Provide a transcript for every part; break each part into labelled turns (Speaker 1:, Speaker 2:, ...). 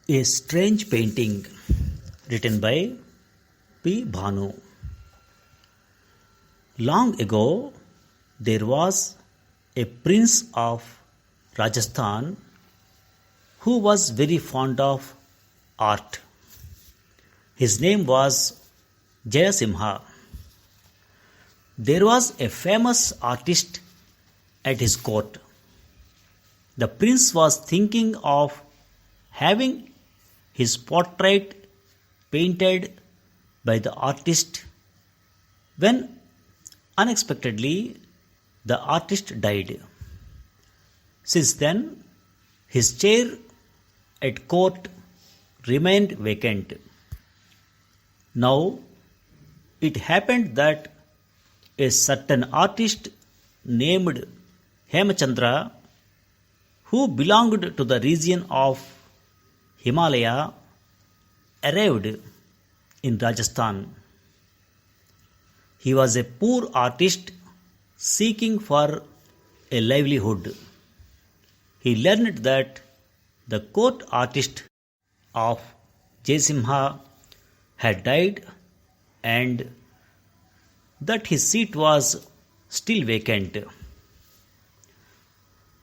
Speaker 1: A Strange Painting, written by P. Bhanu. Long ago, there was a prince of Rajasthan who was very fond of art. His name was Jayasimha. There was a famous artist at his court. The prince was thinking of having his portrait painted by the artist when unexpectedly the artist died. Since then, his chair at court remained vacant. Now, it happened that a certain artist named Hemachandra, who belonged to the region of Himalaya, arrived in Rajasthan. He was a poor artist seeking for a livelihood. He learned that the court artist of Jaisimha had died and that his seat was still vacant.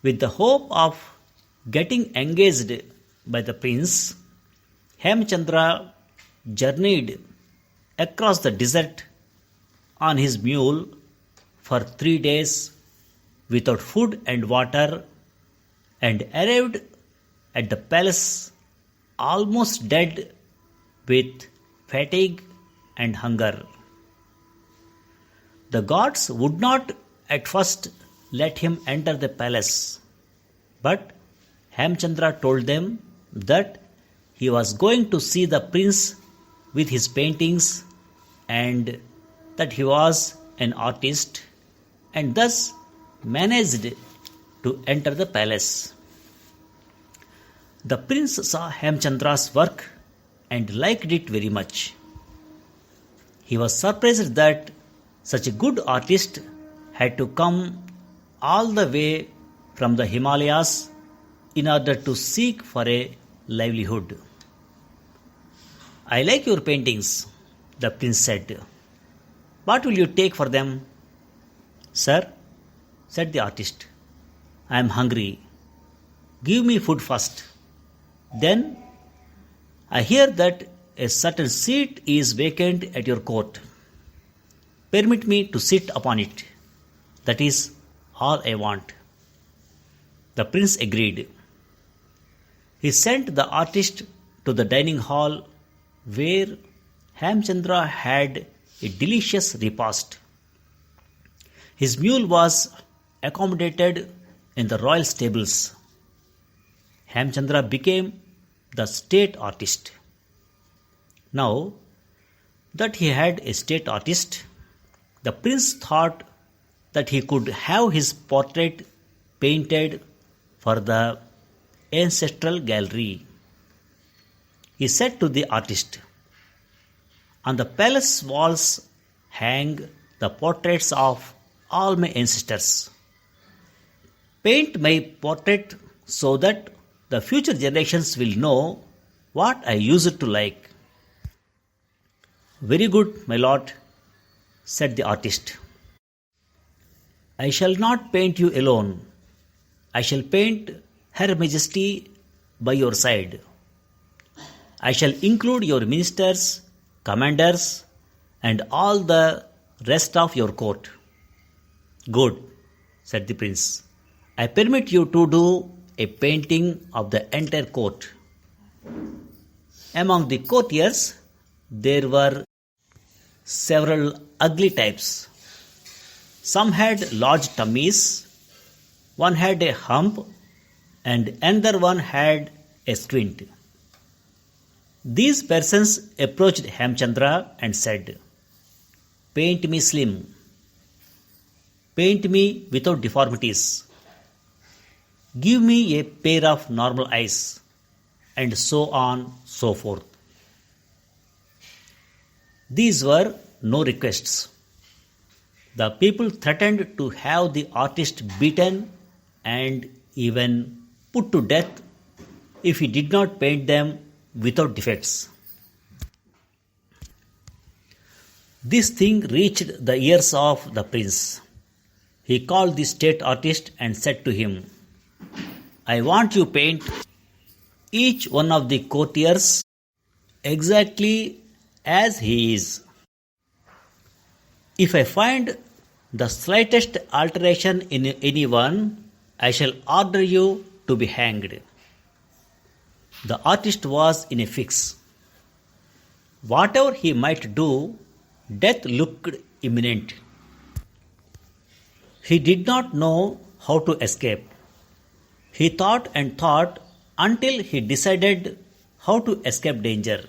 Speaker 1: With the hope of getting engaged by the prince, Hemchandra journeyed across the desert on his mule for 3 days without food and water and arrived at the palace almost dead with fatigue and hunger. The gods would not at first let him enter the palace, but Hemchandra told them that he was going to see the prince with his paintings and that he was an artist and thus managed to enter the palace. The prince saw Hemchandra's work and liked it very much. He was surprised that such a good artist had to come all the way from the Himalayas in order to seek for a livelihood. I like your paintings, the prince said. What will you take for them? Sir, said the artist, I am hungry. Give me food first. Then, I hear that a certain seat is vacant at your court. Permit me to sit upon it. That is all I want. The prince agreed. He sent the artist to the dining hall where Hemchandra had a delicious repast. His mule was accommodated in the royal stables. Hemchandra became the state artist. Now that he had a state artist, the prince thought that he could have his portrait painted for the ancestral gallery. He said to the artist, on the palace walls hang the portraits of all my ancestors. Paint my portrait so that the future generations will know what I used to like. Very good, my lord, said the artist. I shall not paint you alone. I shall paint Her Majesty by your side. I shall include your ministers, commanders, and all the rest of your court. Good, said the prince. I permit you to do a painting of the entire court. Among the courtiers, there were several ugly types. Some had large tummies, one had a hump, and another one had a squint. These persons approached Hemchandra and said, paint me slim. Paint me without deformities. Give me a pair of normal eyes, and so on, so forth. These were no requests. The people threatened to have the artist beaten and even put to death if he did not paint them without defects. This thing reached the ears of the prince. He called the state artist and said to him, I want you to paint each one of the courtiers exactly as he is. If I find the slightest alteration in anyone, I shall order you to be hanged. The artist was in a fix. Whatever he might do, death looked imminent. He did not know how to escape. He thought and thought until he decided how to escape danger.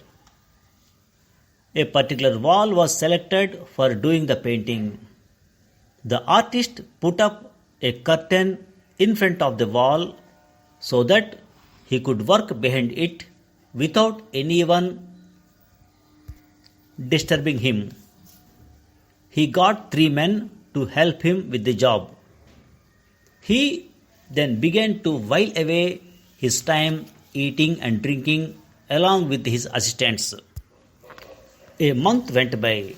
Speaker 1: A particular wall was selected for doing the painting. The artist put up a curtain in front of the wall so that he could work behind it without anyone disturbing him. He got 3 men to help him with the job. He then began to while away his time eating and drinking along with his assistants. A month went by.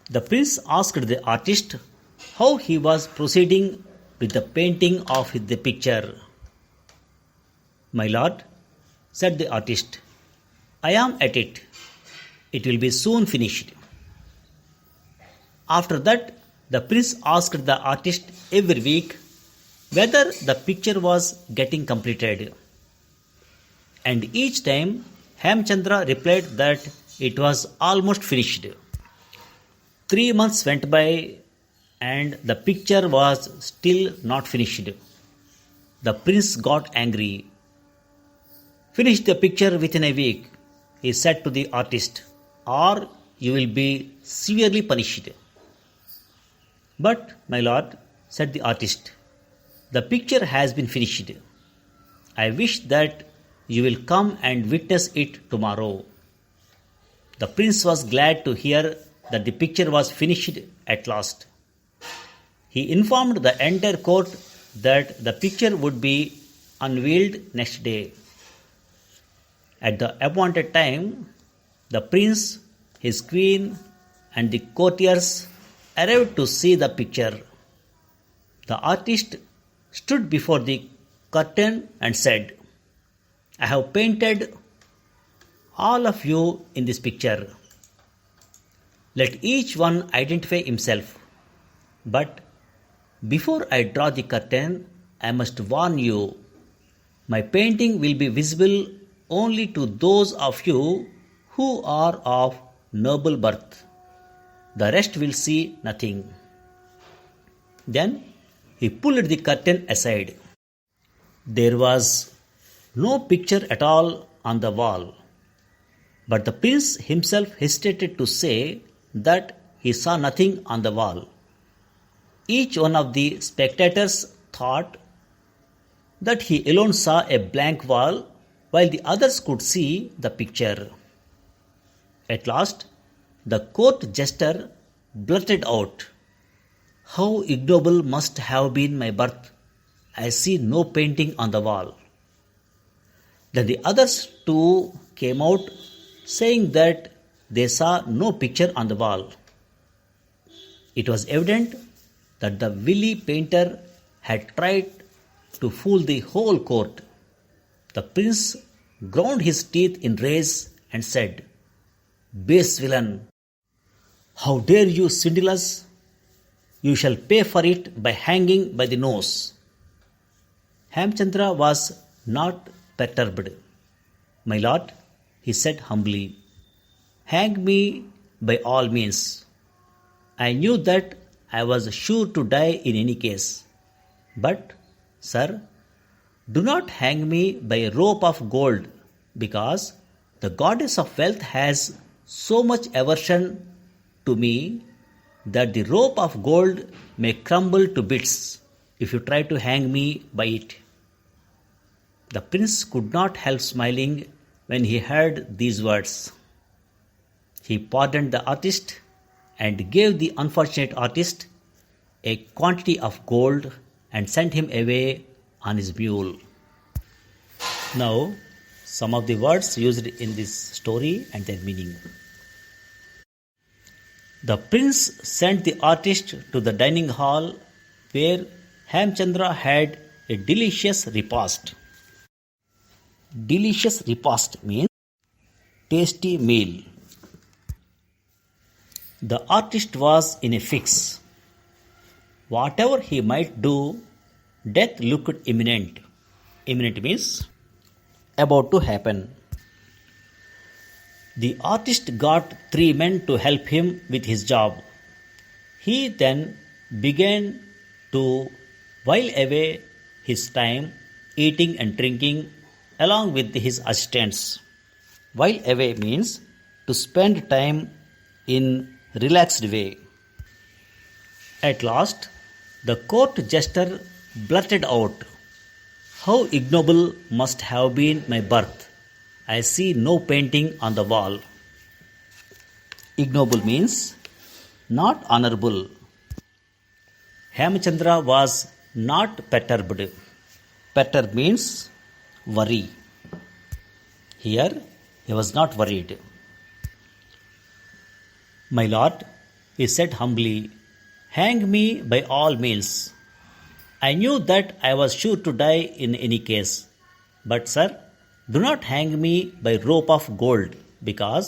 Speaker 1: The prince asked the artist how he was proceeding with the painting of the picture. My lord, said the artist, I am at it. It will be soon finished. After that, the prince asked the artist every week whether the picture was getting completed. And each time, Hemchandra replied that it was almost finished. 3 months went by and the picture was still not finished. The prince got angry. Finish the picture within a week, he said to the artist, or you will be severely punished. But, my lord, said the artist, the picture has been finished. I wish that you will come and witness it tomorrow. The prince was glad to hear that the picture was finished at last. He informed the entire court that the picture would be unveiled next day. At the appointed time, the prince, his queen, and the courtiers arrived to see the picture. The artist stood before the curtain and said, I have painted all of you in this picture. Let each one identify himself. But before I draw the curtain, I must warn you, my painting will be visible only to those of you who are of noble birth. The rest will see nothing. Then he pulled the curtain aside. There was no picture at all on the wall. But the prince himself hesitated to say that he saw nothing on the wall. Each one of the spectators thought that he alone saw a blank wall while the others could see the picture. At last, the court jester blurted out, How ignoble must have been my birth! I see no painting on the wall. Then the others too came out, saying that they saw no picture on the wall. It was evident that the wily painter had tried to fool the whole court. The prince ground his teeth in rage and said, Base villain, how dare you swindle us? You shall pay for it by hanging by the nose. Hemchandra was not perturbed. My lord, he said humbly, hang me by all means. I knew that I was sure to die in any case. But, sir, do not hang me by a rope of gold, because the goddess of wealth has so much aversion to me that the rope of gold may crumble to bits if you try to hang me by it. The prince could not help smiling when he heard these words. He pardoned the artist and gave the unfortunate artist a quantity of gold and sent him away on his mule. Now, Some of the words used in this story and their meaning. The prince sent the artist to the dining hall where Hamchandra had a delicious repast. Delicious repast means tasty meal. The artist was in a fix. Whatever he might do, death looked imminent. Imminent means about to happen. The artist got 3 men to help him with his job. He then began to while away his time eating and drinking along with his assistants. While away means to spend time in relaxed way. At last, the court jester blurted out, "How ignoble must have been my birth. I see no painting on the wall." Ignoble means not honorable. Hamchandra was not perturbed. Perturb means worry. Here, he was not worried. "My lord," he said humbly, "hang me by all means. I knew that I was sure to die in any case. But, sir, do not hang me by rope of gold, because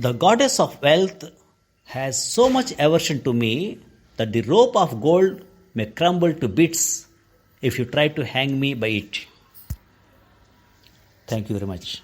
Speaker 1: the goddess of wealth has so much aversion to me that the rope of gold may crumble to bits if you try to hang me by it." Thank you very much.